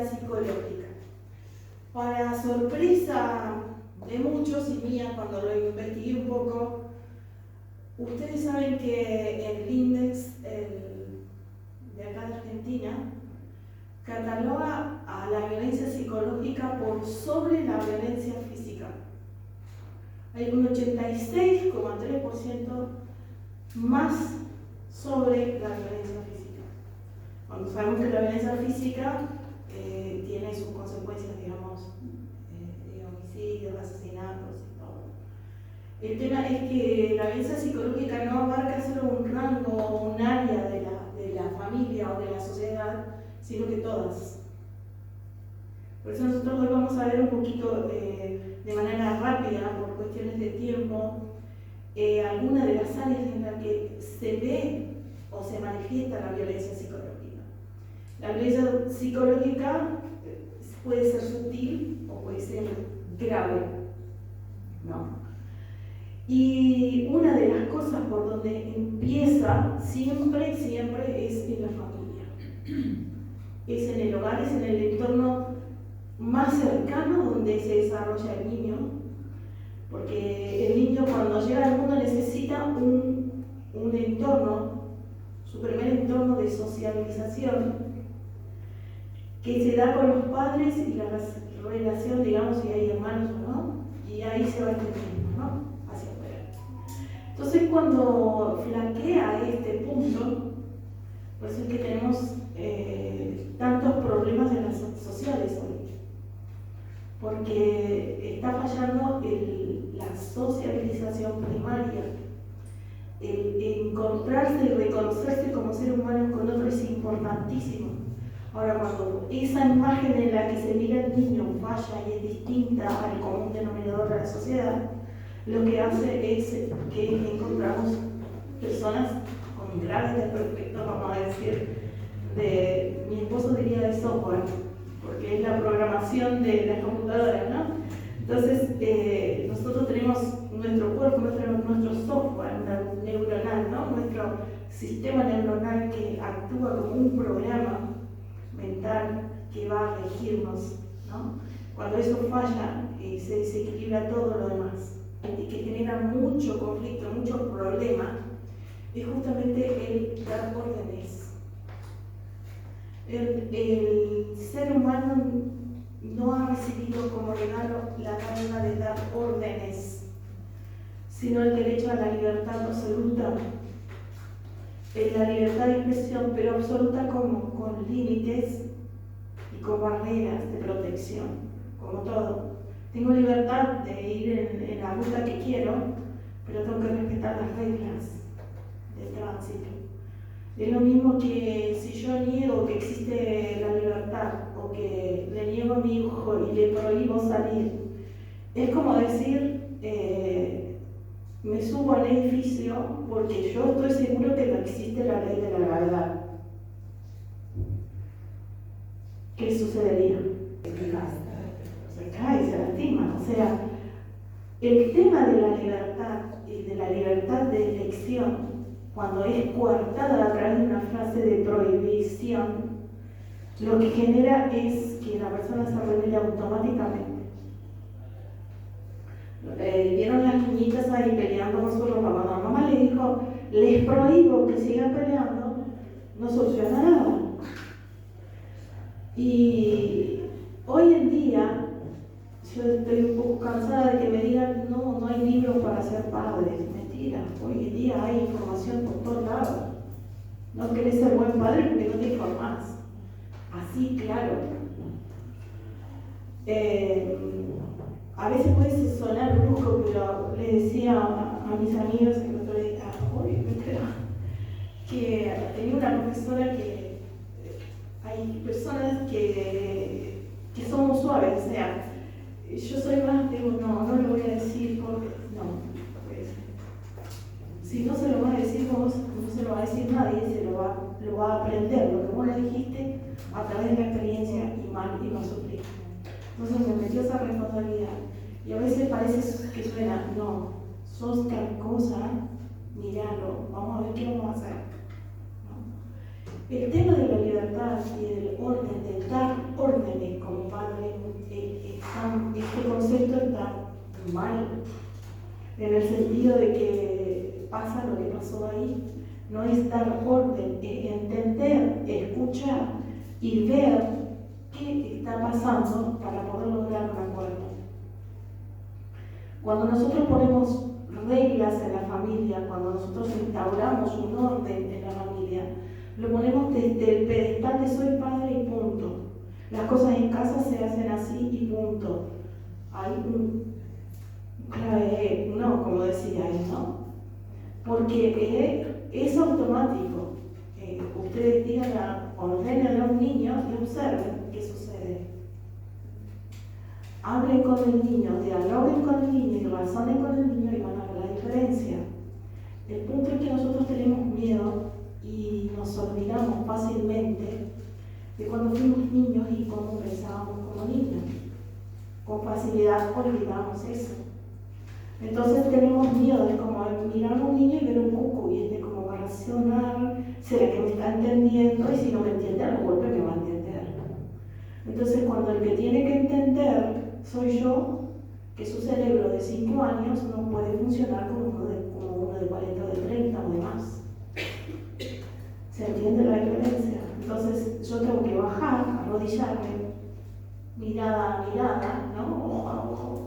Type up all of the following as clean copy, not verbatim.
psicológica. Para sorpresa de muchos y mía cuando lo investigué un poco, ustedes saben que el INDEX de acá de Argentina cataloga a la violencia psicológica por sobre la violencia física. Hay un 86,3% más sobre la violencia física. Cuando sabemos que la violencia física tiene sus consecuencias, digamos, de homicidios, asesinatos y todo. El tema es que la violencia psicológica no abarca solo un rango o un área de la familia o de la sociedad, sino que todas. Por eso nosotros hoy vamos a ver un poquito de manera rápida, por cuestiones de tiempo, algunas de las áreas en las que se ve o se manifiesta la violencia psicológica. La violencia psicológica puede ser sutil o puede ser grave, ¿no? Y una de las cosas por donde empieza siempre es en la familia. Es en el hogar, es en el entorno más cercano donde se desarrolla el niño, porque el niño cuando llega al mundo necesita un entorno, su primer entorno de socialización, que se da con los padres y la relación, digamos, si hay hermanos o no, y ahí se va entendiendo, ¿no? Hacia afuera. Entonces cuando flaquea este punto, por eso es que tenemos tantos problemas en las sociales hoy, porque está fallando la sociabilización primaria, el encontrarse y reconocerse como ser humano con otro es importantísimo. Ahora, cuando esa imagen en la que se mira el niño falla y es distinta al común denominador de la sociedad, lo que hace es que encontramos personas con graves desperfectos, vamos a decir, mi esposo diría de software, porque es la programación de las computadoras, ¿no? Entonces, nosotros tenemos nuestro cuerpo, nuestro software neuronal, ¿no? Nuestro sistema neuronal que actúa como un programa mental que va a regirnos, ¿no? Cuando eso falla, se desequilibra todo lo demás, y que genera mucho conflicto, mucho problema, es justamente el dar órdenes. El ser humano no ha recibido como regalo la cadena de dar órdenes, sino el derecho a la libertad absoluta. La libertad de expresión, pero absoluta como con límites y con barreras de protección, como todo. Tengo libertad de ir en la ruta que quiero, pero tengo que respetar las reglas de tránsito. Es lo mismo que si yo niego que existe la libertad o que le niego a mi hijo y le prohíbo salir. Es como decir, me subo al edificio porque yo estoy seguro que no existe la ley de la gravedad. ¿Qué sucedería? Se cae, se lastima. O sea, el tema de la libertad y de la libertad de elección, cuando es coartada a través de una frase de prohibición, lo que genera es que la persona se rebele automáticamente. Vieron las niñitas ahí peleando con su ropa. Cuando la mamá le dijo, les prohíbo que sigan peleando, no soluciona nada. Y hoy en día, yo estoy un poco cansada de que me digan, no hay libros para ser padres. Mentira, hoy en día hay información por todos lados. No querés ser buen padre porque no te informás. Así, claro. A veces puede sonar brusco, pero le decía a mis amigos que el otro día, que tenía una profesora que hay personas que somos suaves, o sea, yo soy más, digo, no lo voy a decir porque, no, pues, si no se lo va a decir vos, no se lo va a decir nadie, lo va a aprender, lo que vos le dijiste a través de la experiencia y va a sufrir. Entonces me metió esa responsabilidad. Y a veces parece que suena, no, sos tal cosa, miralo, vamos a ver qué vamos a hacer. ¿No? El tema de la libertad y del orden, del dar órdenes, sentido de que pasa lo que pasó ahí. No es dar orden, es entender, escuchar y ver qué está pasando para poder lograr un acuerdo. Cuando nosotros ponemos reglas en la familia, cuando nosotros instauramos un orden en la familia, lo ponemos desde el pedestal de soy padre y punto. Las cosas en casa se hacen así y punto. Hay no, como decía él, ¿no? Porque es automático. Ustedes ordenen a un niño y observen qué sucede. Hablen con el niño, dialoguen con el niño y razonen con el niño y van a ver la diferencia. El punto es que nosotros tenemos miedo y nos olvidamos fácilmente de cuando fuimos niños y cómo pensábamos como niños. Con facilidad olvidamos eso. Entonces tenemos miedo de como mirar a un niño y ver un cuco y es de cómo va a reaccionar, será que me está entendiendo y si no me entiende a los golpes me va a entender. Entonces cuando el que tiene que entender soy yo, que su cerebro de 5 años no puede funcionar como uno de 40 o de 30 o de más. ¿Se entiende la diferencia? Entonces yo tengo que bajar, arrodillarme, mirada a mirada, ¿no? Ojo a ojo.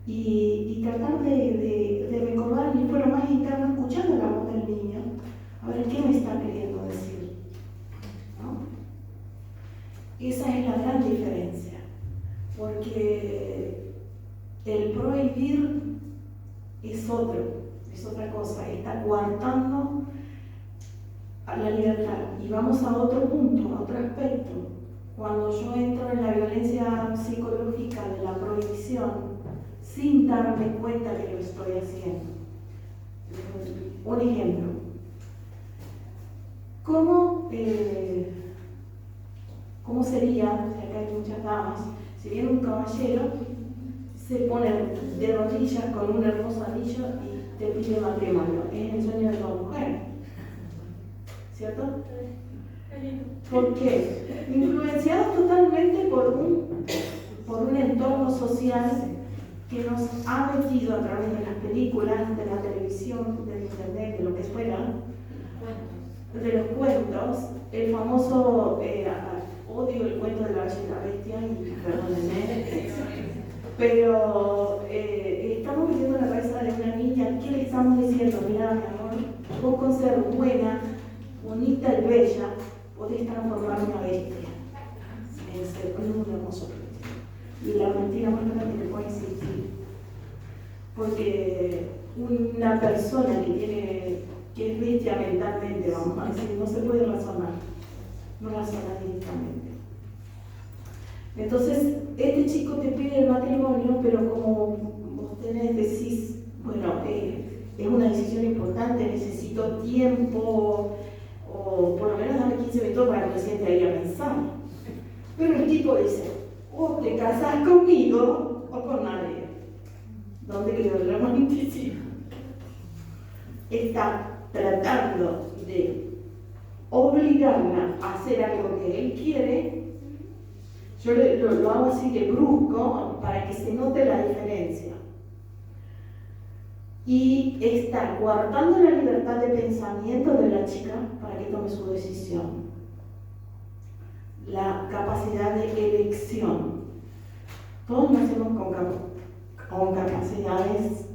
Y tratar de recordar mi fuero más interno, escuchando la voz del niño, a ver qué me está queriendo decir, ¿no? Esa es la gran diferencia, porque el prohibir es otra cosa, está coartando a la libertad. Y vamos a otro punto, a otro aspecto. Cuando yo entro en la violencia psicológica de la prohibición, sin darme cuenta que lo estoy haciendo. Un ejemplo. ¿Cómo sería, si acá hay muchas damas, si viene un caballero, se pone de rodillas con un hermoso anillo y te pide matrimonio? Es el sueño de toda mujer, ¿cierto? ¿Por qué? Influenciados totalmente por un entorno social que nos ha metido a través de las películas, de la televisión, del internet, de lo que fuera, de los cuentos, el famoso odio el cuento de la Bella y la Bestia, y perdónenme, pero estamos metiendo en la cabeza de una niña. ¿Qué le estamos diciendo? Mira, mi amor, vos con ser buena, bonita y bella, podés transformar una bestia en ser un hermoso príncipe. Y la mentira más grande que puede existir. Porque una persona que es bestia mentalmente, vamos a decir, no se puede razonar, no razona directamente. Entonces, este chico te pide el matrimonio, pero como vos decís, bueno, es una decisión importante, necesito tiempo, o por lo menos dame 15 minutos para que me siente ahí a pensar. Pero el tipo dice, o te casas conmigo o con nadie. ¿Dónde quedó el romanticismo? Está tratando de obligarla a hacer algo que él quiere. Yo lo hago así de brusco para que se note la diferencia. Y está coartando la libertad de pensamiento de la chica para que tome su decisión. La capacidad de elección. Todos nacemos con capacidades,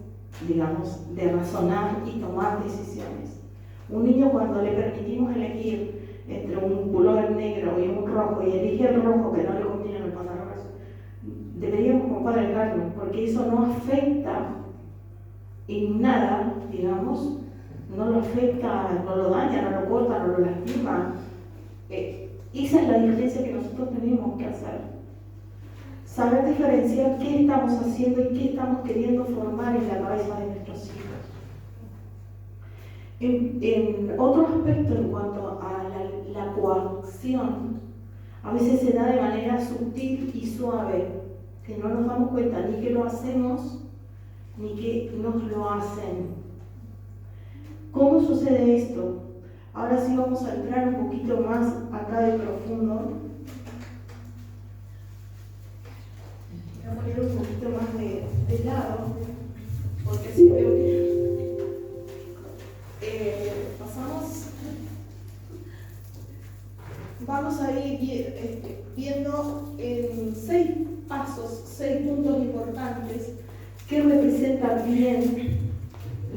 digamos, de razonar y tomar decisiones. Un niño, cuando le permitimos elegir entre un pullover negro y un rojo, y elige el rojo que no le conviene en el pantalón, deberíamos como padre dejarlo, porque eso no afecta en nada, digamos, no lo afecta, no lo daña, no lo corta, no lo lastima. Esa es la diferencia que nosotros tenemos que hacer. Saber diferenciar qué estamos haciendo y qué estamos queriendo formar en la cabeza de nuestros hijos. En otro aspecto, en cuanto a la coacción, a veces se da de manera sutil y suave, que no nos damos cuenta ni que lo hacemos, ni que nos lo hacen. ¿Cómo sucede esto? Ahora sí vamos a entrar un poquito más acá de profundo. Voy a poner un poquito más de lado, porque si veo que en 6 pasos, 6 puntos importantes que representan bien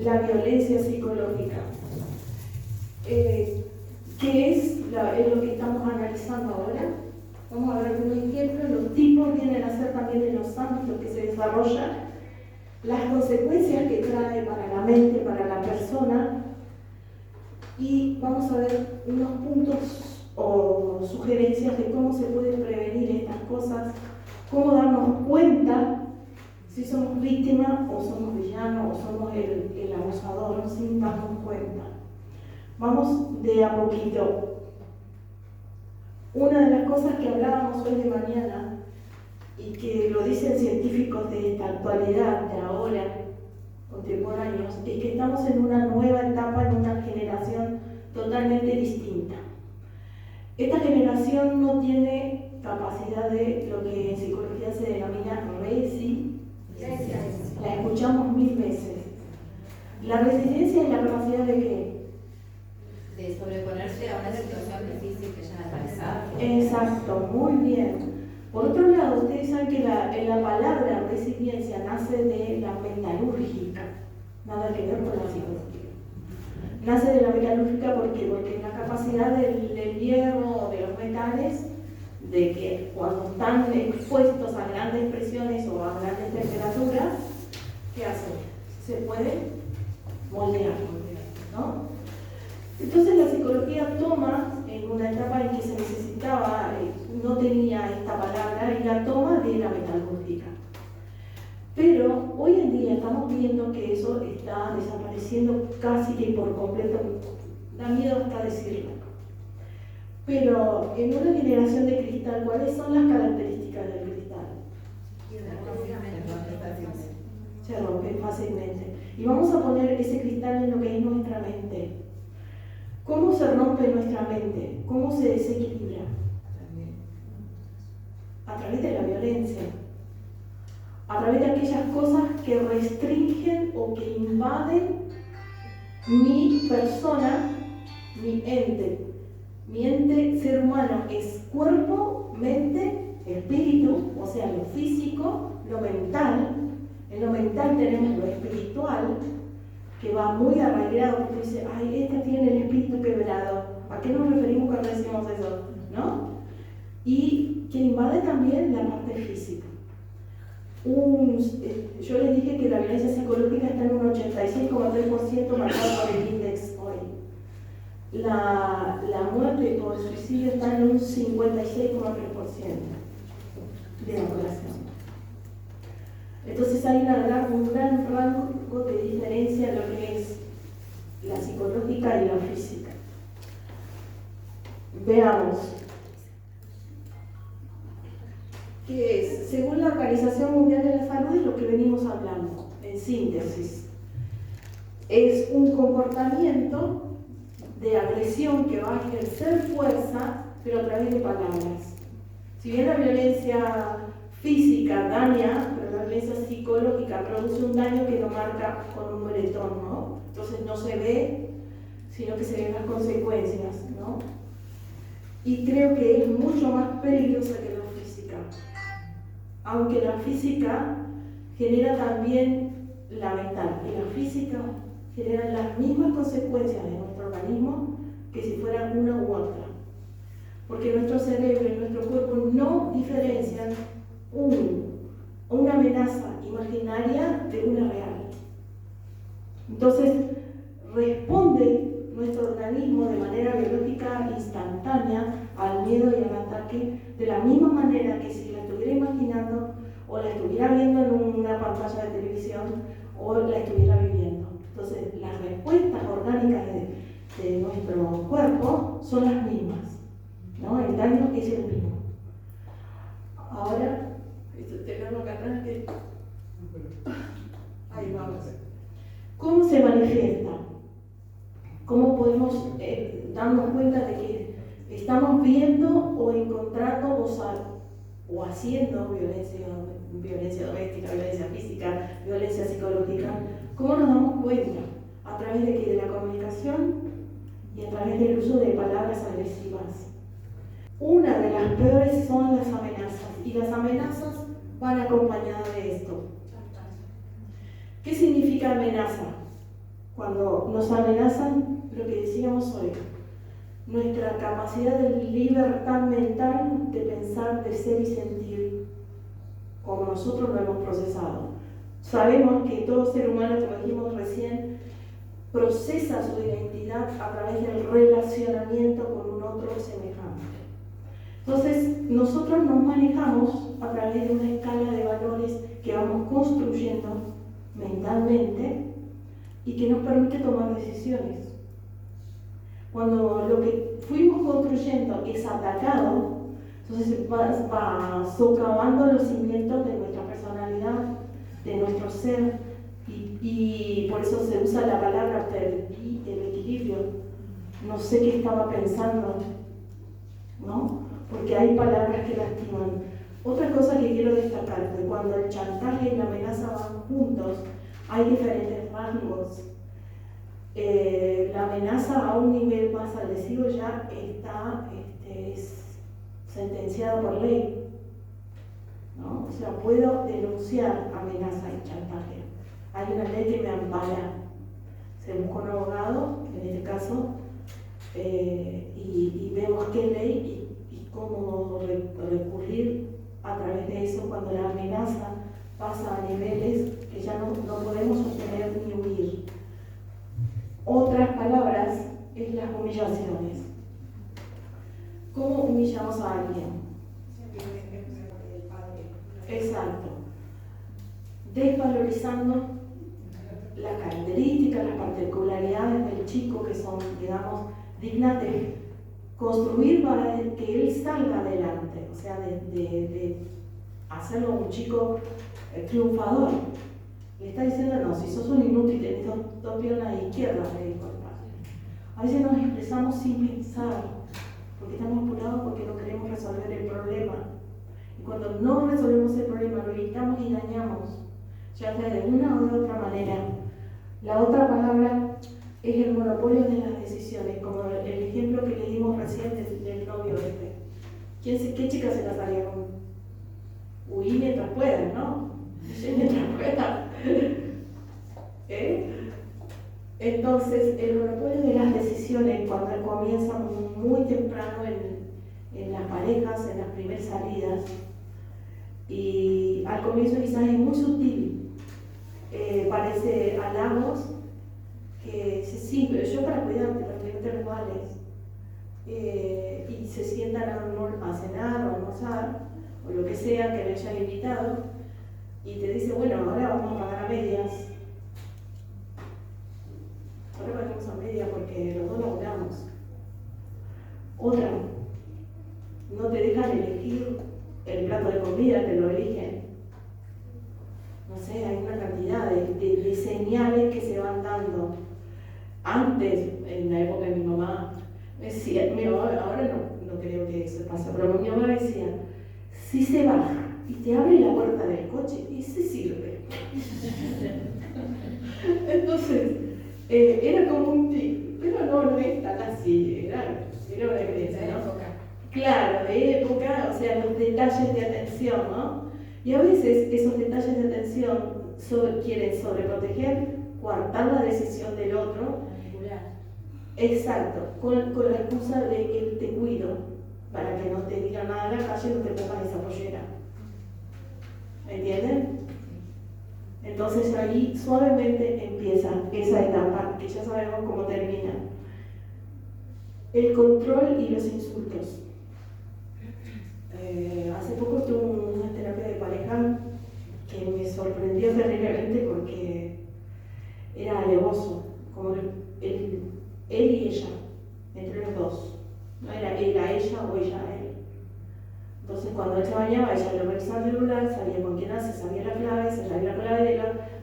la violencia psicológica, que es lo que estamos analizando ahora. Vamos a ver algunos ejemplos. Los tipos vienen a ser también en los ámbitos que se desarrollan, las consecuencias que trae para la mente, para la persona, y vamos a ver unos puntos o sugerencias de cómo se puede prevenir estas cosas, cómo darnos cuenta si somos víctimas o somos villanos o somos el abusador sin darnos cuenta. Vamos de a poquito. Una de las cosas que hablábamos hoy de mañana y que lo dicen científicos de esta actualidad, de ahora, contemporáneos, es que estamos en una nueva etapa, en una generación totalmente distinta. Esta generación no tiene capacidad de lo que en psicología se denomina resiliencia. La escuchamos 1000 veces. La resiliencia es la capacidad de ¿qué? De sobreponerse a una situación difícil que ya atravesada. Exacto, muy bien. Por otro lado, ustedes saben que la palabra resiliencia nace de la metalúrgica, nada que ver con la psicología. Nace de la metalúrgica porque es la capacidad del hierro o de los metales de que cuando están expuestos a grandes presiones o a grandes temperaturas, ¿qué hacen? Se pueden moldear, ¿no? Entonces la psicología toma, en una etapa en que se necesitaba, no tenía esta palabra, y la toma de la metalúrgica. Pero hoy en día estamos viendo que eso está desapareciendo casi que por completo, da miedo hasta decirlo. Pero en una generación de cristal, ¿cuáles son las características del cristal? Se rompe fácilmente. Y vamos a poner ese cristal en lo que es nuestra mente. ¿Cómo se rompe nuestra mente? ¿Cómo se desequilibra? A través de la violencia. A través de aquellas cosas que restringen o que invaden mi persona, mi ente. Mi ente, ser humano, es cuerpo, mente, espíritu, o sea, lo físico, lo mental. En lo mental tenemos lo espiritual, que va muy arraigado, porque dice, ay, esta tiene el espíritu quebrado. ¿A qué nos referimos cuando decimos eso? ¿No? Y que invade también la parte física. Yo les dije que la violencia psicológica está en un 86,3% marcado por el índice hoy. La muerte por suicidio está en un 56,3% de la población. Entonces hay un gran rango de diferencia en lo que es la psicológica y la física. Veamos. ¿Qué es? Según la Organización Mundial de la Salud, es lo que venimos hablando, en síntesis. Es un comportamiento de agresión que va a ejercer fuerza, pero a través de palabras. Si bien la violencia física daña, pero la violencia psicológica produce un daño que lo marca con un moretón, ¿no? Entonces no se ve, sino que se ven las consecuencias, ¿no? Y creo que es mucho más peligrosa que la física. Aunque la física genera también la mental, y la física genera las mismas consecuencias de nuestro organismo que si fuera una u otra. Porque nuestro cerebro y nuestro cuerpo no diferencian una amenaza imaginaria de una real. Entonces, responde nuestro organismo de manera biológica instantánea al miedo y al ataque de la misma manera que si la estuviera imaginando o la estuviera viendo en una pantalla de televisión o la estuviera viviendo. Entonces, las respuestas orgánicas de nuestro cuerpo son las mismas, ¿no? El daño es el mismo. Ahora, tenerlo acá atrás que... Ahí vamos. ¿Cómo se manifiesta? ¿Cómo podemos darnos cuenta de que estamos viendo o encontrando o haciendo violencia doméstica, violencia física, violencia psicológica? ¿Cómo nos damos cuenta? A través de que de la comunicación y a través del uso de palabras agresivas. Una de las peores son las amenazas. significa amenaza? Cuando nos amenazan, lo que decíamos hoy, nuestra capacidad de libertad mental de pensar, de ser y sentir como nosotros lo hemos procesado. Sabemos que todo ser humano, como dijimos recién, procesa su identidad a través del relacionamiento con un otro semejante. Entonces, nosotros nos manejamos a través de una escala de valores que vamos construyendo mentalmente y que nos permite tomar decisiones. Cuando lo que fuimos construyendo es atacado, entonces va socavando los cimientos de nuestra personalidad, de nuestro ser, y por eso se usa la palabra el equilibrio. No sé qué estaba pensando, ¿no? Porque hay palabras que lastiman. Otra cosa que quiero destacar, que cuando el chantaje y la amenaza van juntos, hay diferentes rangos. La amenaza a un nivel más agresivo ya está es sentenciada por ley, ¿no? O sea, puedo denunciar amenaza y chantaje. Hay una ley que me ampara. Se busca un abogado, en este caso, y vemos qué ley y cómo recurrir a través de eso cuando la amenaza pasa a niveles que ya no podemos sostener ni huir. Otras palabras es las humillaciones. ¿Cómo humillamos a alguien? Exacto. Desvalorizando las características, las particularidades del chico que son, digamos, dignas de construir para que él salga adelante, o sea, de hacerlo un chico triunfador. Le está diciendo, no, si sos un inútil, tenés dos piernas izquierdas, le dijo el padre. A veces nos expresamos sin pensar, porque estamos apurados, porque no queremos resolver el problema. Y cuando no resolvemos el problema, lo evitamos y dañamos, ya sea de una o de otra manera. La otra palabra es el monopolio de las decisiones, como el ejemplo que le dimos recién del novio este. ¿Qué chica se casaría con? Huir mientras puedan, ¿no? Mientras puedan. Entonces, el monopolio de las decisiones, cuando comienza muy temprano en las parejas, en las primeras salidas, y al comienzo quizás es muy sutil, parece halagos, que dice, sí, pero yo para cuidarte, para que no te resbales, y se sientan a cenar o almorzar, o lo que sea que le hayan invitado, y te dice, bueno, ahora vamos a pagar a medias. Ahora pagamos a medias porque los dos laburamos. Otra, no te dejan elegir el plato de comida, te lo eligen. No sé, hay una cantidad de señales que se van dando. Antes, en la época de mi mamá, decía, ahora no creo que eso pase, pero mi mamá decía, si se baja y te abre la puerta del coche, ese sirve. Entonces, era como un tip, pero no es tan así, era una creencia, ¿no? Claro, de época, o sea, los detalles de atención, ¿no? Y a veces esos detalles de atención quieren sobreproteger, coartar la decisión del otro. Manipular. Exacto, con la excusa de que te cuido, para que no te diga nada en la calle, no te pongas esa pollera. ¿Me entienden? Entonces ahí suavemente empieza esa etapa, que ya sabemos cómo termina. El control y los insultos. Hace poco tuve una terapia de pareja que me sorprendió terriblemente porque era alevoso, como él y ella, entre los dos. No era él a ella o ella a él. Entonces cuando él se bañaba, ella le revisaba el celular, sabía con quién hace, sabía la clave, se sabía la clave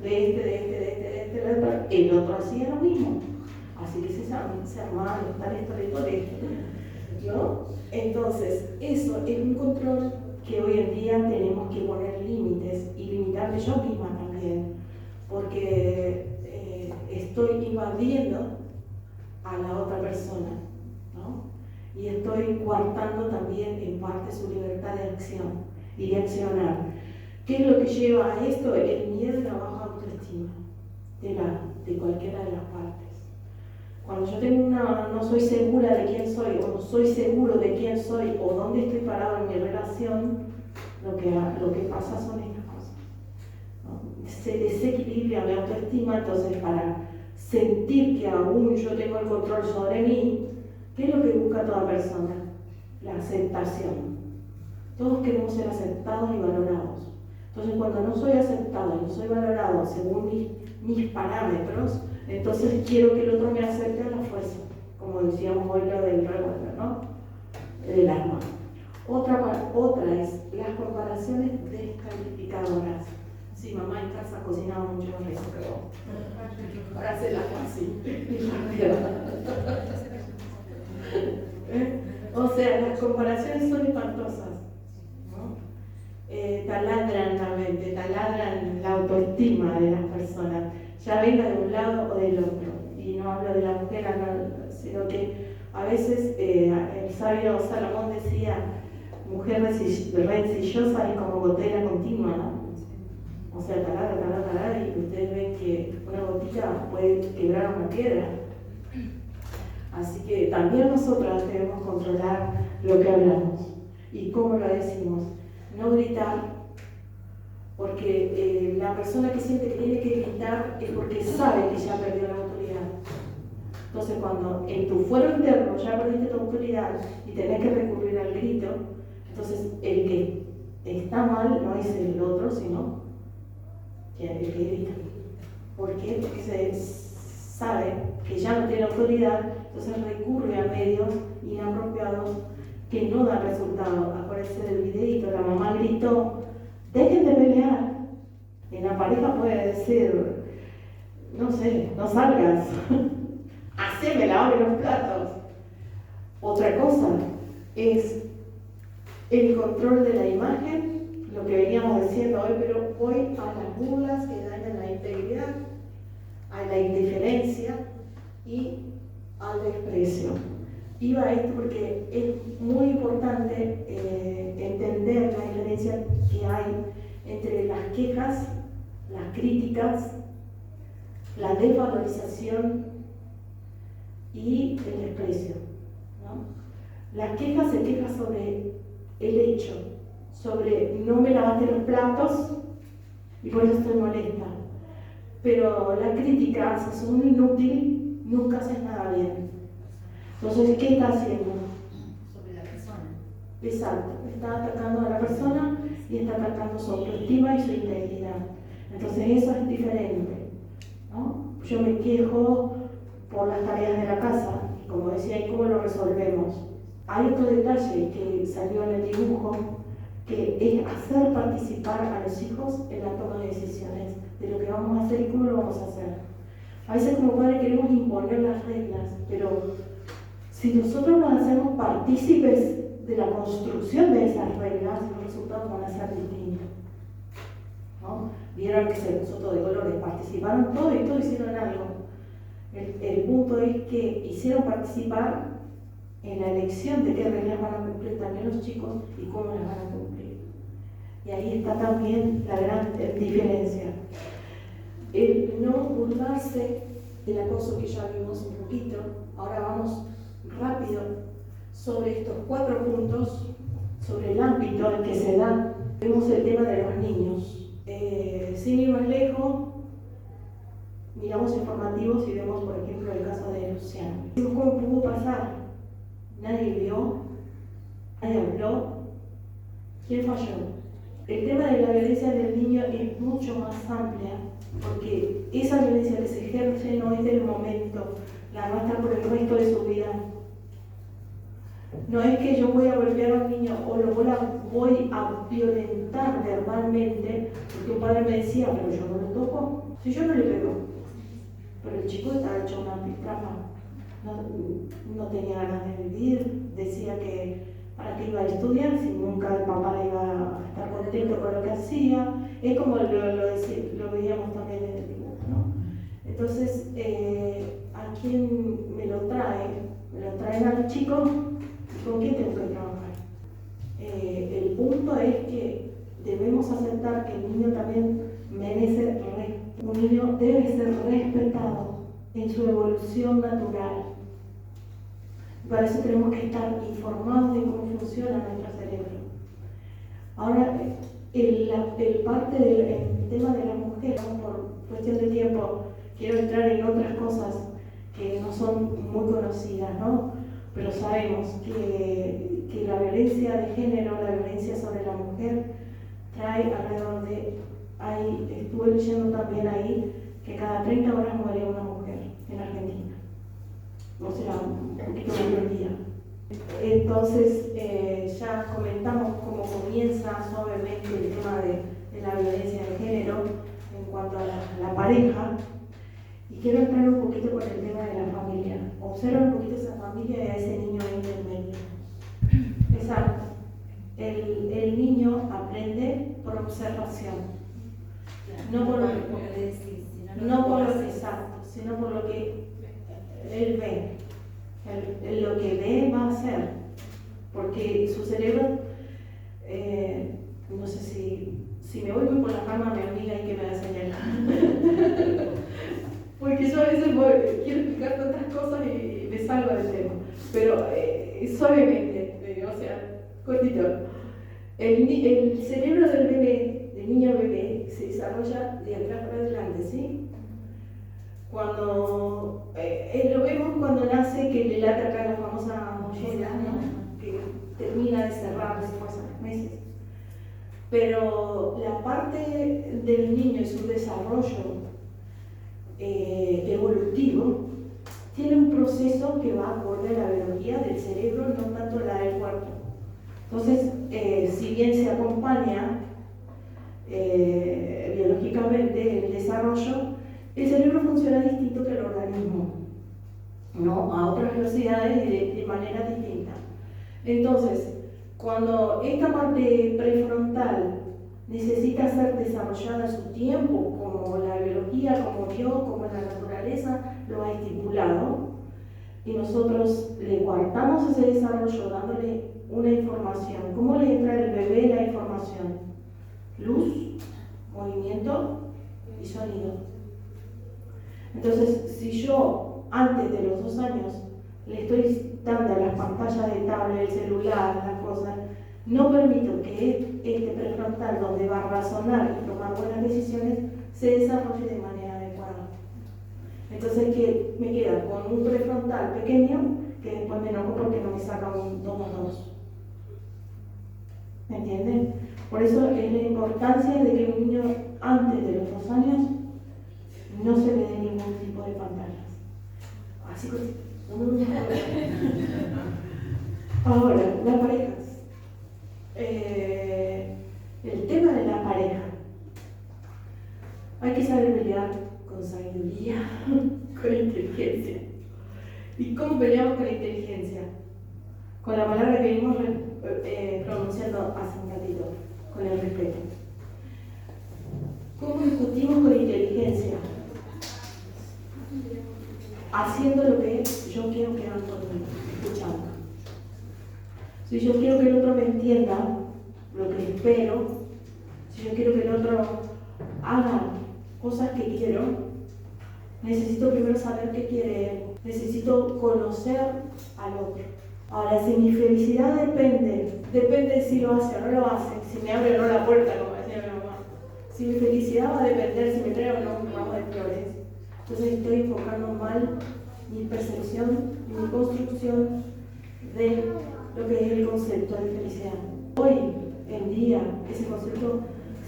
de este, el otro hacía lo mismo. Así que se armaba tal esto, ¿no? Entonces, eso es un control que hoy en día tenemos que poner límites y limitarme yo misma también, porque estoy invadiendo a la otra persona, ¿no? Y estoy coartando también en parte su libertad de acción y de accionar. ¿Qué es lo que lleva a esto? El miedo y la baja autoestima. de cualquiera de las partes. Cuando yo tengo no soy segura de quién soy, o no soy seguro de quién soy, o dónde estoy parado en mi relación, lo que pasa son estas cosas, ¿no? Se desequilibra mi autoestima. Entonces, para sentir que aún yo tengo el control sobre mí, ¿qué es lo que busca toda persona? La aceptación. Todos queremos ser aceptados y valorados. Entonces, cuando no soy aceptado y no soy valorado según mis parámetros, entonces quiero que el otro me acepte a la fuerza, como decíamos hoy lo del revólver, ¿no? Del arma. Otra es las comparaciones descalificadoras. Sí, mamá en casa cocinaba mucho más rico que vos. Ahora se la hago así. O sea, las comparaciones son espantosas, ¿no? Taladran la mente, taladran la autoestima de las personas, ya venga de un lado o del otro. Y no hablo de la mujer, sino que a veces el sabio Salomón decía, mujer rencillosa es como gotera continua, ¿no? O sea, taladra, y ustedes ven que una gotita puede quebrar una piedra. Así que también nosotras debemos controlar lo que hablamos y cómo lo decimos. No gritar, porque la persona que siente que tiene que gritar es porque sabe que ya perdió la autoridad. Entonces, cuando en tu fuero interno ya perdiste tu autoridad y tenés que recurrir al grito, entonces el que está mal no es el otro, sino el que grita. ¿Por qué? Porque se sabe que ya no tiene autoridad, entonces recurre a medios inapropiados que no dan resultado. Acuérdense del videito, la mamá gritó, dejen de pelear. En la pareja puede decir, no sé, no salgas, haceme lavar los platos. Otra cosa es el control de la imagen, lo que veníamos diciendo hoy, pero hoy a las burlas que dañan la integridad, a la indiferencia y al desprecio. Iba a esto porque es muy importante entender la diferencia que hay entre las quejas, las críticas, la desvalorización y el desprecio, ¿no? Las quejas se quejan sobre el hecho, sobre no me lavaste los platos y por eso estoy molesta. Pero la crítica, si sos un inútil, nunca haces nada bien. Entonces, ¿qué está haciendo? Sobre la persona. Exacto, está atacando a la persona y está atacando su autoestima y su integridad. Entonces, eso es diferente, ¿no? Yo me quejo por las tareas de la casa, y como decía, ¿y cómo lo resolvemos? Hay otro detalle que salió en el dibujo, que es hacer participar a los hijos en la toma de decisiones de lo que vamos a hacer y cómo lo vamos a hacer. A veces como padres queremos imponer las reglas, pero si nosotros nos hacemos partícipes de la construcción de esas reglas, los resultados van a ser distintos, ¿no? Vieron que se puso todo de colores, participaron todos y todos hicieron algo. El punto es que hicieron participar en la elección de qué reglas van a cumplir también los chicos y cómo las van a cumplir. Y ahí está también la gran diferencia. El no burlarse del acoso que ya vimos un poquito. Ahora vamos rápido sobre estos 4 puntos, sobre el ámbito en que se da. Vemos el tema de los niños. Sin ir más lejos, miramos informativos y vemos, por ejemplo, el caso de Luciano. ¿Cómo pudo pasar? Nadie vio, nadie habló. ¿Quién falló? El tema de la violencia del niño es mucho más amplia, porque esa violencia que se ejerce no es del momento, la va a estar por el resto de su vida. No es que yo voy a golpear a un niño o lo voy a violentar verbalmente, porque un padre me decía, pero yo no lo toco, si yo no le pego. Pero el chico estaba hecho una piltrafa, no tenía ganas de vivir, decía que para qué iba a estudiar si nunca el papá iba a estar contento con lo que hacía. Es como lo veíamos también en el dibujo, ¿no? Entonces, ¿a quién me lo traen? Me lo traen a los chicos. ¿Con quién tengo que trabajar? El punto es que debemos aceptar que el niño también merece un niño debe ser respetado en su evolución natural. Para eso tenemos que estar informados de cómo funciona nuestro cerebro. Ahora, el parte del tema de la mujer, por cuestión de tiempo, quiero entrar en otras cosas que no son muy conocidas, ¿no? Pero sabemos que la violencia de género, la violencia sobre la mujer, trae alrededor de, estuve leyendo también ahí, que cada 30 horas muere una mujer en Argentina. O sea, un poquito más por día. Entonces, ya comentamos cómo comienza suavemente el tema de la violencia de género en cuanto a la pareja. Y quiero entrar un poquito con el tema de la familia. Observa un poquito esa familia y a ese niño intermedio. Exacto. El niño aprende por observación. No por lo que exacto, sino por lo que él ve. Lo que ve va a hacer. Porque su cerebro, no sé si me voy muy por la rama, mi amiga y que me va a señalar. Porque yo a veces quiero explicar tantas cosas y me salgo del tema. Pero suavemente, o sea, cortito. El cerebro del bebé, del niño bebé, se desarrolla de atrás para adelante, ¿sí? Cuando lo vemos cuando nace, que le late acá la famosa mollera, ¿no? Que termina de cerrar después de los meses. Pero la parte del niño y su desarrollo evolutivo tiene un proceso que va acorde a la biología del cerebro, no tanto la del cuerpo. Entonces, si bien se acompaña biológicamente el desarrollo, el cerebro funciona distinto que el organismo, ¿no? A otras velocidades y de manera distinta. Entonces, cuando esta parte prefrontal necesita ser desarrollada a su tiempo, como la biología, como Dios, como la naturaleza lo ha estipulado, y nosotros le guardamos ese desarrollo dándole una información. ¿Cómo le entra al bebé la información? Luz, movimiento y sonido. Entonces, si yo antes de los 2 años le estoy dando a las pantallas de tablet, el celular, las cosas, no permito que este prefrontal, donde va a razonar y tomar buenas decisiones, se desarrolle de manera adecuada. Entonces, ¿qué me queda? Con un prefrontal pequeño que después me enojo porque no me saca un 2 más 2. ¿Me entienden? Por eso es la importancia de que un niño antes de los 2 años no se le dé ningún tipo de pantallas. Así que... Ahora, las parejas. El tema de la pareja. Hay que saber pelear con sabiduría, con inteligencia. ¿Y cómo peleamos con inteligencia? Con la palabra que vimos pronunciando hace un ratito, con el respeto. ¿Cómo discutimos con inteligencia? Haciendo lo que yo quiero que hagan conmigo, escuchando. Si yo quiero que el otro me entienda lo que espero, si yo quiero que el otro haga cosas que quiero, necesito primero saber qué quiere él, necesito conocer al otro. Ahora, si mi felicidad depende de si lo hace o no lo hace, si me abre o no la puerta, como decía mi mamá, si mi felicidad va a depender si me trae o no un ramo de flores, entonces estoy enfocando mal mi percepción y mi construcción de lo que es el concepto de felicidad. Hoy en día ese concepto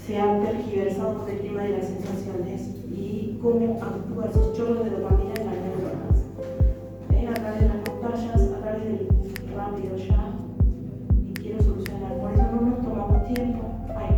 se ha tergiversado por el tema de las sensaciones y cómo actúan esos chorros de dopamina en las neuronas. A través de las pantallas, a través del rápido ya, y quiero solucionar. Por eso no nos tomamos tiempo a